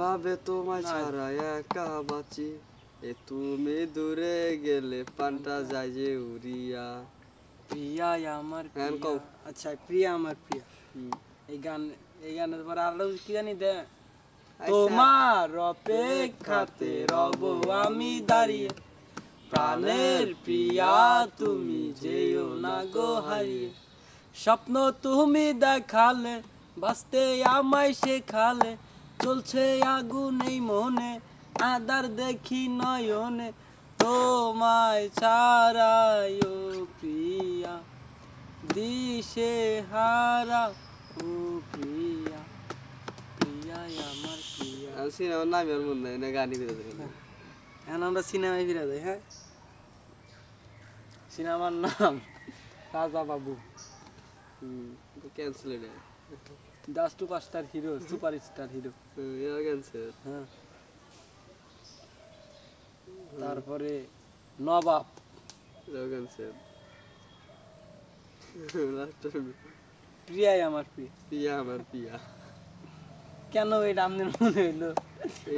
কিভাবে তোমায় ছাড়া একা বাঁচি, এ তুমি দূরে গেলে পান্তা যায় যে উড়িয়া। প্রিয়া আমার প্রিয়া। আচ্ছা প্রিয়া আমার প্রিয়া, এই গানের পর আরো কি জানি দে। তোমার অপেক্ষাতে রব আমি দাঁড়িয়ে, প্রাণের প্রিয়া তুমি যেও না গো হারিয়ে। স্বপ্ন তুমি দেখালে, বাঁচতে আমায় শেখালে, চলছে আগুন এই মনে, আদার দেখি নয়নে। তোমায় ছাড়াই ও প্রিয়া, দিশে হারা ও প্রিয়া, প্রিয়াই আমার প্রিয়া। সিনেমার নাম আর মনে নাই না, গানই বেরোতে এখন আমরা সিনেমায় ফিরে যাই। হ্যাঁ, সিনেমার নাম রাজা বাবু। ক্যান্সেল এটা, Das superstar hero, superstar hero. Cancel. হ্যাঁ, তারপরে নবাব, ক্যান্সেল। প্রিয়াই আমার প্রিয়া, পিয়া আমার পিয়া। কেন এটা আপনার মনে হইলো?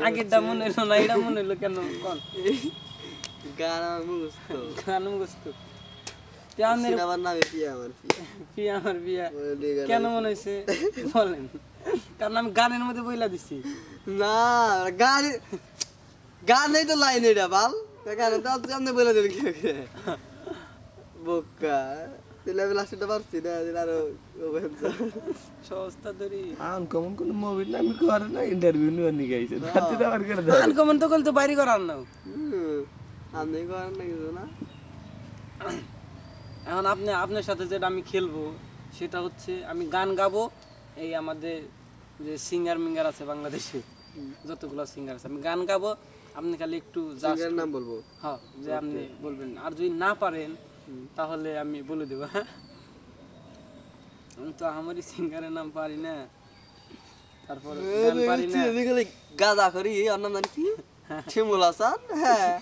আগেরটা মনে হইলো না, এটা মনে হইলো কেন? গান মুখস্থ, গান মুখস্থ। সিনেমার নামে পিয়া আমার পিয়া। প্রিয়া আমার প্রিয়া কেন মনে হয়েছে বলেন? কারণ আমি গানের মধ্যে বইলা দিছি না, গান গানেই তো লাইন এটা বাল, গানে তো আপনি বলে দেবেন কি বোকা দিলে লাস্টটা পারছি না, আরো সস্তা ধরি। আনকমন কোন মুভি নাম করে না, ইন্টারভিউ নিয়ে নি গাইছে তাতে তো আর করে দাও। আনকমন তো কইলে তো বাইরে করার না। আপনি করেন না কিছু না। এখন আপনার সাথে যেটা আমি খেলবো সেটা হচ্ছে আমি গান গাবো। এই আমাদের যে সিঙ্গার মিঙ্গার আছে বাংলাদেশে, যতগুলো সিঙ্গার আছে, আমি গান গাবো, আপনি খালি একটু সিঙ্গারের নাম বলবো। হ্যাঁ, যে আপনি বলবেন, আর যদি না পারেন তাহলে আমি বলে দেবো। হ্যাঁ, আমি তো আমারই সিঙ্গারের নাম পারি না, তারপর গান পারি না। গাঁজা করি ওর নাম জানি কি, শিমুল হাসান। হ্যাঁ,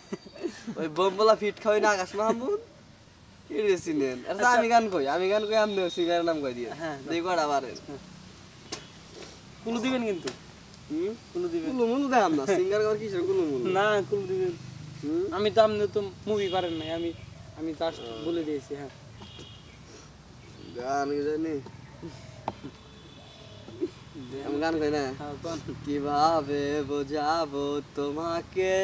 ওই বোমবলা ফিট খাওয়াই না আকাশ মাহমুদ, চিনেন। আমি গান কই, আমি সিঙ্গারের নাম কই দিয়ে। হ্যাঁ, দেখো কটা পারেন। কুলু দিবেন কিন্তু, কুলু দিবেন। কুলু মুলু দেখাম না, সিঙ্গার কর কিসের কুলু মুলু না, কুলু দিবেন। আমি তো, আপনি তো মুভি পারেন নাই, আমি জাস্ট বলে দিয়েছি। হ্যাঁ, গান জানি আমি গান কই না। কিভাবে বোঝাবো তোমাকে,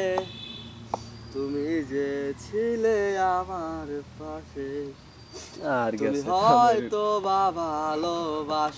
তুমি যে ছিলে আমার পাশে, আর তুমি হয়তো বা ভালোবাসো।